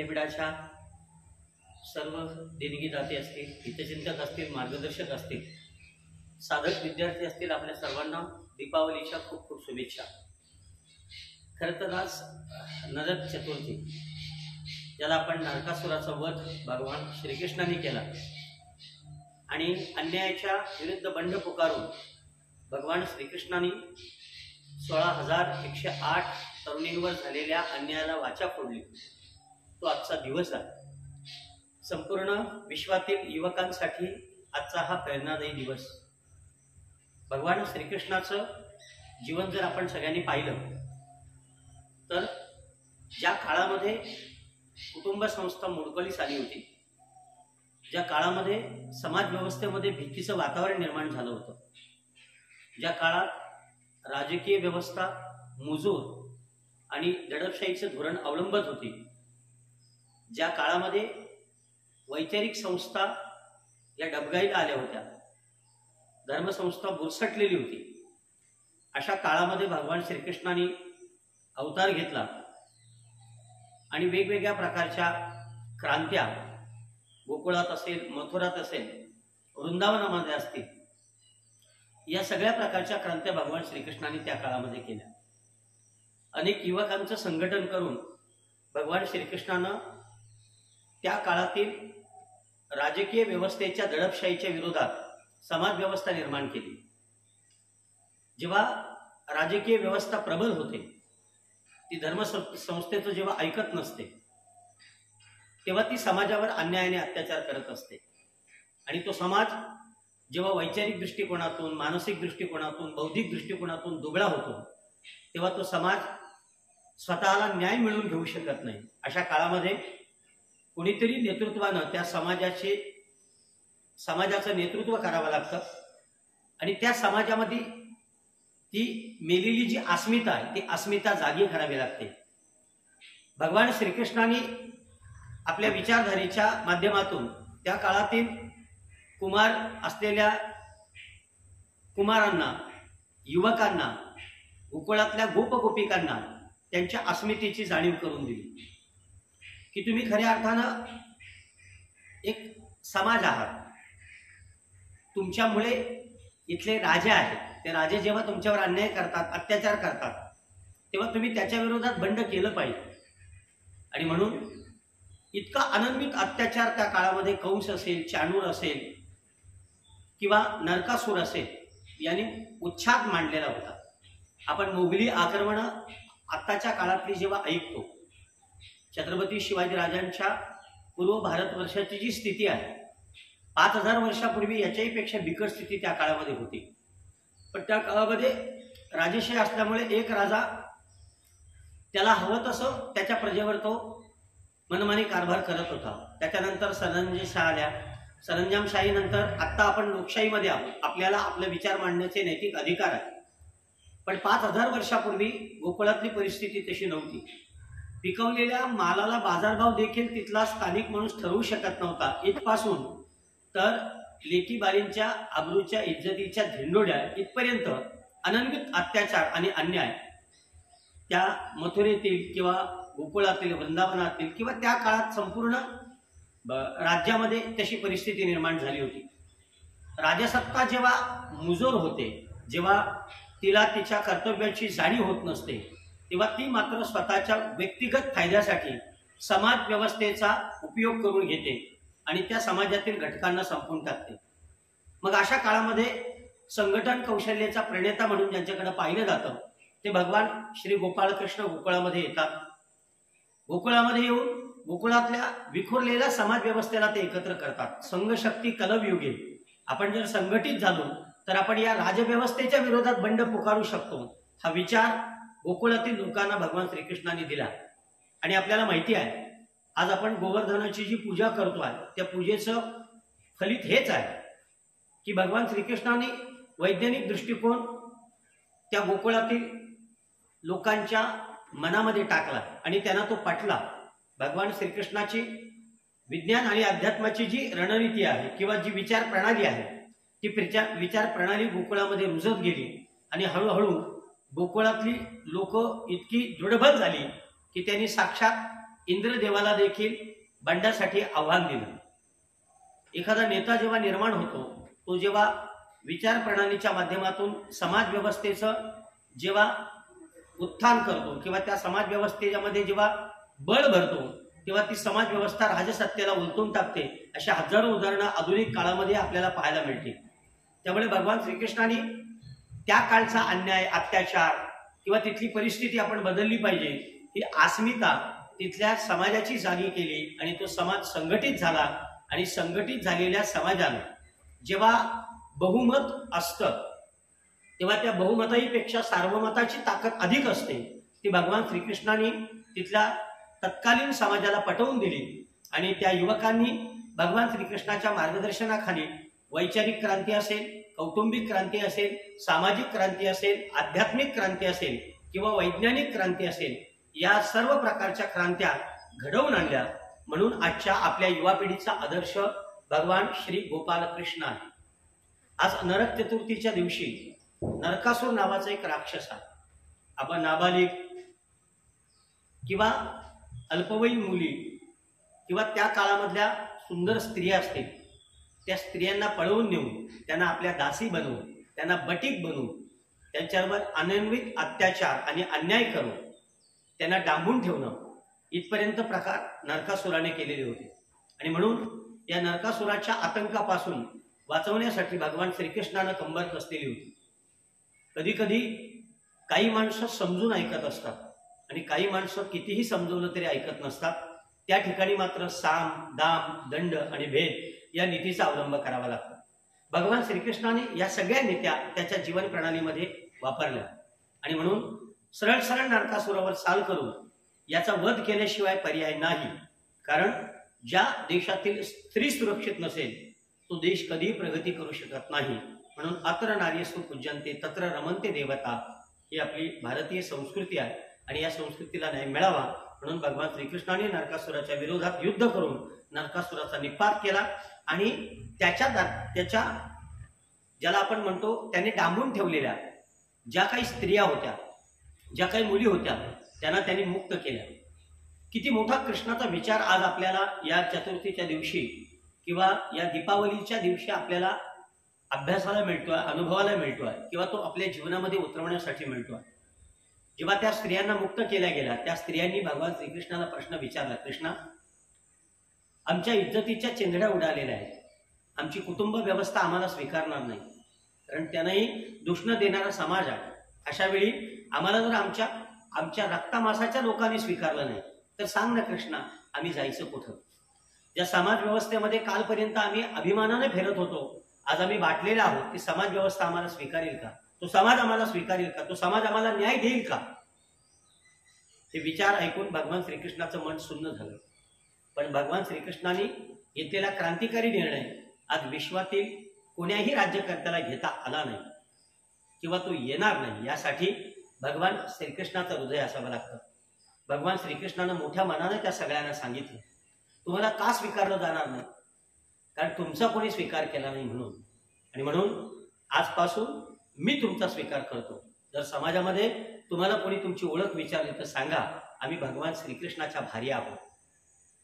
विद्यापीठाच्या सर्व देणगीदाते असतील, हितचिंतक असतील, मार्गदर्शक असतील, साधक विद्यार्थी असतील, आपल्या सर्वांना दीपावलीच्या खूप खूप शुभेच्छा। खरं तर आज नरक चतुर्थी, ज्याला आपण नरकासुराचा वध भगवान श्रीकृष्णाने केला आणि अन्यायाच्या विरुद्ध बंड पुकारून भगवान श्रीकृष्णाने 16,108 तरुणींवर झालेल्या अन्यायाला वाचा फोडली, तो आजचा दिवस आहे। संपूर्ण विश्वातील युवकांसाठी आजचा हा प्रेरणादायी दिवस। भगवान श्रीकृष्णाचं जीवन जर आपण सगळ्यांनी पाहिलं तर ज्या काळामध्ये कुटुंब संस्था मोडकळीस आली होती, ज्या काळामध्ये समाज व्यवस्थेमध्ये भीतीचं वातावरण निर्माण झालं होतं, ज्या काळात राजकीय व्यवस्था मुजोर आणि दडपशाहीचं धोरण अवलंबत होती, ज्या काळामध्ये वैचारिक संस्था या डबघाईला आल्या होत्या, धर्मसंस्था बुरसटलेली होती, अशा काळामध्ये भगवान श्रीकृष्णाने अवतार घेतला आणि वेगवेगळ्या प्रकारच्या क्रांत्या गोकुळात असेल, मथुरात असेल, वृंदावनामध्ये असतील, या सगळ्या प्रकारच्या क्रांत्या भगवान श्रीकृष्णाने त्या काळामध्ये केल्या। अनेक युवकांचं संघटन करून भगवान श्रीकृष्णानं त्या काळातील राजकीय व्यवस्थेच्या दडपशाहीच्या विरोधात समाज व्यवस्था निर्माण केली। जेव्हा राजकीय व्यवस्था प्रबल होते, ती धर्मसंस्थेचं जेव्हा ऐकत नसते, तेव्हा ती समाजावर अन्यायाने अत्याचार करत असते आणि तो समाज जेव्हा वैचारिक दृष्टिकोनातून, मानसिक दृष्टिकोनातून, बौद्धिक दृष्टिकोनातून दुबळा होतो, तेव्हा तो समाज स्वतःला न्याय मिळवून घेऊ शकत नाही। अशा काळामध्ये कोणीतरी नेतृत्वानं त्या समाजाचं नेतृत्व करावं लागतं आणि त्या समाजामध्ये ती मेलेली जी अस्मिता आहे, ती अस्मिता जागी करावी लागते। भगवान श्रीकृष्णाने आपल्या विचारधारेच्या माध्यमातून त्या काळातील कुमार असलेल्या कुमारांना, युवकांना, गोकुळातल्या गोपगोपिकांना त्यांच्या अस्मितेची जाणीव करून दिली की तुम्ही खऱ्या अर्थानं एक समाज आहात। तुमच्यामुळे इथले राजे आहेत, ते राजे जेव्हा तुमच्यावर अन्याय करतात, अत्याचार करतात, तेव्हा तुम्ही त्याच्या विरोधात बंड केलं पाहिजे। आणि म्हणून इतका अनन्वित अत्याचार त्या काळामध्ये कंस असेल, चाणूर असेल किंवा नरकासूर असेल, यांनी उच्छाद मांडलेला होता। आपण मोगली आक्रमणं आत्ताच्या काळातली जेव्हा ऐकतो, छत्रपती शिवाजी राजांच्या पूर्व भारतवर्षाची जी स्थिती आहे, 5,000 वर्षापूर्वी याच्याही पेक्षा बिकट स्थिती त्या काळामध्ये होती। पण त्या काळामध्ये राजेशाही असल्यामुळे एक राजा त्याला हवं तसं त्याच्या प्रजेवर तो मनमानी कारभार करत होता। त्याच्यानंतर सरंजामशाही आल्या, सरंजामशाहीनंतर आत्ता आपण लोकशाहीमध्ये आहोत, आपल्याला आपले विचार मांडण्याचे नैतिक अधिकार आहे। पण 5,000 वर्षापूर्वी गोकुळातली परिस्थिती तशी नव्हती। पिकवलेल्या मालाला बाजारभाव देखील तिथला स्थानिक माणूस ठरवू शकत नव्हता, इथपासून तर लेकी बालींच्या आबरूच्या, इज्जतीच्या धिंडोड्या इथपर्यंत अनन्वित अत्याचार आणि अन्याय त्या मथुरेतील किंवा गोकुळातील, वृंदावनातील किंवा त्या काळात संपूर्ण राज्यामध्ये तशी परिस्थिती निर्माण झाली होती। राजसत्ता जेव्हा मुजोर होते, जेव्हा तिला तिच्या कर्तव्याची जाणीव होत नसते, तेव्हा ती मात्र स्वतःच्या व्यक्तिगत फायद्यासाठी समाज व्यवस्थेचा उपयोग करून घेते आणि त्या समाजातील घटकांना संपवून टाकते। मग अशा काळामध्ये संघटन कौशल्याचा प्रणेता म्हणून ज्यांच्याकडे पाहिलं जातं, ते भगवान श्री गोपाळकृष्ण गोकुळामध्ये येतात। गोकुळामध्ये येऊन गोकुळातल्या विखुरलेल्या समाज व्यवस्थेला ते एकत्र करतात। संघशक्ती कलयुगे आपण जर संघटित झालो तर आपण या राजव्यवस्थेच्या विरोधात बंड पुकारू शकतो, हा विचार गोकुळातील लोकांना भगवान श्रीकृष्णाने दिला। आणि आपल्याला माहिती आहे, आज आपण गोवर्धनाची जी पूजा करतोय, त्या पूजेचं फलित हेच आहे की भगवान श्रीकृष्णाने वैज्ञानिक दृष्टिकोन त्या गोकुळातील लोकांच्या मनामध्ये टाकला आणि त्यांना तो पटला। भगवान श्रीकृष्णाची विज्ञान आणि अध्यात्माची जी रणनीती आहे किंवा जी विचार प्रणाली आहे, ती विचार प्रणाली गोकुळामध्ये रुजत गेली आणि हळूहळू गोकुळातली लोक इतकी दृढबल झाली की त्यांनी साक्षात इंद्रदेवाला देखील बंडासाठी आव्हान दिलं. एखादा नेता जेव्हा निर्माण होतो, तो जेव्हा विचार प्रणालीच्या माध्यमातून समाज व्यवस्थेचं जेव्हा उत्थान करतो किंवा त्या समाज व्यवस्थेमध्ये जेव्हा बळ भरतो, तेव्हा ती समाज व्यवस्था राजसत्तेला उलटून टाकते. अशा हजारो उदाहरणं आधुनिक काळामध्ये आपल्याला पाहायला मिळतील. त्यामुळे भगवान श्रीकृष्णाने त्या काळचा अन्याय, अत्याचार किंवा तिथली परिस्थिती आपण बदलली पाहिजे, ही अस्मिता तिथल्या समाजाची जागी केली आणि तो समाज संघटित झाला. आणि संघटित झालेल्या समाजानं जेव्हा बहुमत असतं, तेव्हा त्या बहुमताईपेक्षा सार्वमताची ताकद अधिक असते. ती भगवान श्रीकृष्णाने तिथल्या तत्कालीन समाजाला पटवून दिली आणि त्या युवकांनी भगवान श्रीकृष्णाच्या मार्गदर्शनाखाली वैचारिक क्रांती असेल, कौटुंबिक क्रांती असेल, सामाजिक क्रांती असेल, आध्यात्मिक क्रांती असेल किंवा वैज्ञानिक क्रांती असेल, या सर्व प्रकारच्या क्रांत्या घडवून आणल्या. म्हणून आजच्या आपल्या युवा पिढीचा आदर्श भगवान श्री गोपालकृष्ण आहे. आज नरक चतुर्थीच्या दिवशी नरकासूर नावाचा एक राक्षस आहे. आपण नाबालिग किंवा अल्पवयीन मुली किंवा त्या काळामधल्या सुंदर स्त्रिया असतील, त्या स्त्रियांना पळवून नेऊन त्यांना आपल्या दासी बनवून, त्यांना बटीक बनवून, त्यांच्यावर अनन्वित अत्याचार आणि अन्याय करून त्यांना डांबून ठेवणं, इथपर्यंत प्रकार नरकासुराने केलेले होते. आणि म्हणून या नरकासुराच्या आतंकापासून वाचवण्यासाठी भगवान श्रीकृष्णानं कंबर कसलेली होती. कधी कधी काही माणसं समजून ऐकत असतात आणि काही माणसं कितीही समजवलं तरी ऐकत नसतात. त्या ठिकाणी मात्र साम, दाम, दंड आणि भेद या नीतीचा अवलंब करावा लागतो. भगवान श्रीकृष्णाने या सगळ्या नीत्या त्याच्या जीवन प्रणालीमध्ये वापरल्या आणि म्हणून सरळ सरळ नरकासुरावर चाल करून याचा वध केल्याशिवाय पर्याय नाही. कारण ज्या देशातील स्त्री सुरक्षित नसेल, तो देश कधीही प्रगती करू शकत नाही. म्हणून अत्र नार्यस्तु पूज्यन्ते तत्र रमन्ते देवता, ही आपली भारतीय संस्कृती आहे आणि या संस्कृतीला न्याय मिळावा म्हणून भगवान श्रीकृष्णाने नरकासुराच्या विरोधात युद्ध करून नरकासुराचा निपात केला आणि त्याच्या ज्याला आपण म्हणतो त्याने डांबून ठेवलेल्या ज्या काही स्त्रिया होत्या, ज्या काही मुली होत्या, त्यांना त्यांनी मुक्त केल्या. किती मोठा कृष्णाचा विचार आज आपल्याला या चतुर्थीच्या दिवशी किंवा या दीपावलीच्या दिवशी आपल्याला अभ्यासाला मिळतोय, अनुभवाला मिळतोय किंवा तो आपल्या जीवनामध्ये उतरवण्यासाठी मिळतोय. जेव्हा त्या स्त्रियांना मुक्त केल्या गेल्या, त्या स्त्रियांनी भगवान श्रीकृष्णाला प्रश्न विचारला, कृष्णा, आमच्या इज्जतीच्या चिंधड्या उडालेल्या आहेत, आमची कुटुंब व्यवस्था आम्हाला स्वीकारणार नाही, कारण त्यांनाही दूषण देणारा समाज आहे. अशा वेळी आम्हाला जर आमच्या रक्तामासाच्या लोकांनी स्वीकारलं नाही तर सांग ना कृष्णा, आम्ही जायचं कुठं? ज्या समाज व्यवस्थेमध्ये कालपर्यंत आम्ही अभिमानाने फिरत होतो, आज आम्ही बाटलेले आहोत, ती समाज व्यवस्था आम्हाला स्वीकारेल का? तो समाज आम्हाला स्वीकारेल का? तो समाज आम्हाला न्याय देईल का? हे विचार ऐकून भगवान श्रीकृष्णाचं मन सुन्न झालं. पण भगवान श्रीकृष्णाने घेतलेला क्रांतिकारी निर्णय आज विश्वातील कोण्याही राज्यकर्त्याला घेता आला नाही किंवा तो येणार नाही. यासाठी भगवान श्रीकृष्णाचं हृदय असावं लागतं. भगवान श्रीकृष्णानं मोठ्या मनाने त्या सगळ्यांना सांगितलं, तुम्हाला का स्वीकारलं जाणार नाही? कारण तुमचा कोणी स्वीकार केला नाही म्हणून. आणि म्हणून आजपासून मी तुमचा स्वीकार करतो. जर समाजामध्ये तुम्हाला कोणी तुमची ओळख विचारली तर सांगा, आम्ही भगवान श्रीकृष्णाच्या भारी आहोत.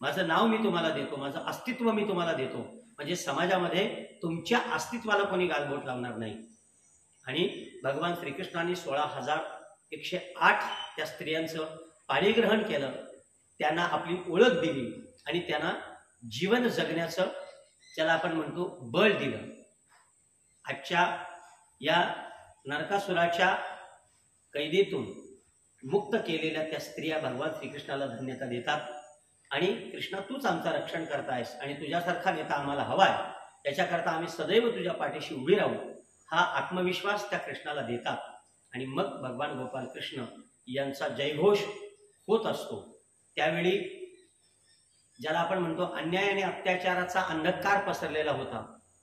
माझं नाव मी तुम्हाला देतो, माझं अस्तित्व मी तुम्हाला देतो, म्हणजे समाजामध्ये तुमच्या अस्तित्वाला कोणी गालबोट लावणार नाही. आणि भगवान श्रीकृष्णाने 16,108 त्या स्त्रियांचं पाणीग्रहण केलं, त्यांना आपली ओळख दिली आणि त्यांना जीवन जगण्याचं, ज्याला आपण म्हणतो, बळ दिलं. आजच्या या नरकासुराच्या कैदेतून मुक्त केलेल्या त्या स्त्रिया भगवान श्रीकृष्णाला धन्यता देतात आणि कृष्णा, तूच आमचं रक्षण करतायस आणि तुझ्यासारखा नेता आम्हाला हवाय, त्याच्याकरता आम्ही सदैव तुझ्या पाठीशी उभी राहू, हा आत्मविश्वास त्या कृष्णाला देतात. आणि मग भगवान गोपाल कृष्ण यांचा जयघोष होत असतो. त्यावेळी ज्याला आपण म्हणतो अन्याय आणि अत्याचाराचा अंधकार पसरलेला होता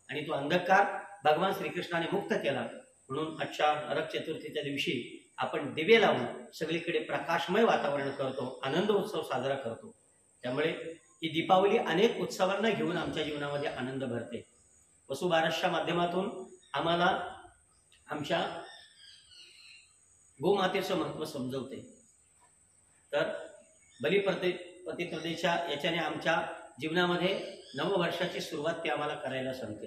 आणि तो अंधकार भगवान श्रीकृष्णाने मुक्त केला. म्हणून आजच्या नरक चतुर्थीच्या दिवशी आपण दिवे लावून सगळीकडे प्रकाशमय वातावरण करतो, आनंद उत्सव साजरा करतो. त्यामुळे ही दीपावली अनेक उत्सवांना घेऊन आमच्या जीवनामध्ये आनंद भरते. वसुबारसच्या माध्यमातून आम्हाला आमच्या गोमातेचं महत्त्व समजवते. तर पतित्रतेच्या याच्याने आमच्या जीवनामध्ये नववर्षाची सुरुवात ती आम्हाला करायला सांगते.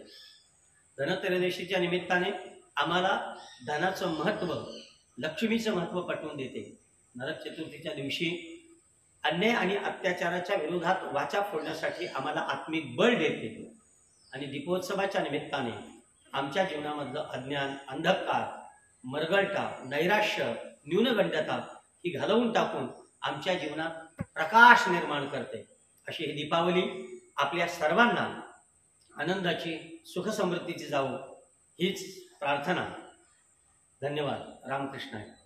धनत्रयोदशीच्या निमित्ताने आम्हाला धनाचं महत्त्व, लक्ष्मीचं महत्त्व पटवून देते. नरक चतुर्थीच्या दिवशी अन्याय आणि अत्याचाराच्या विरोधात वाचा फोडण्यासाठी आम्हाला आत्मिक बळ देते. आणि दीपोत्सवाच्या निमित्ताने आमच्या जीवनामधलं अज्ञान, अंधकार, मरगळता, नैराश्य, न्यूनगंडता ही घालवून टाकून आमच्या जीवनात प्रकाश निर्माण करते. अशी ही दीपावली आपल्या सर्वांना आनंदाची, सुखसमृद्धीची जावो हीच प्रार्थना. धन्यवाद. रामकृष्ण आहे.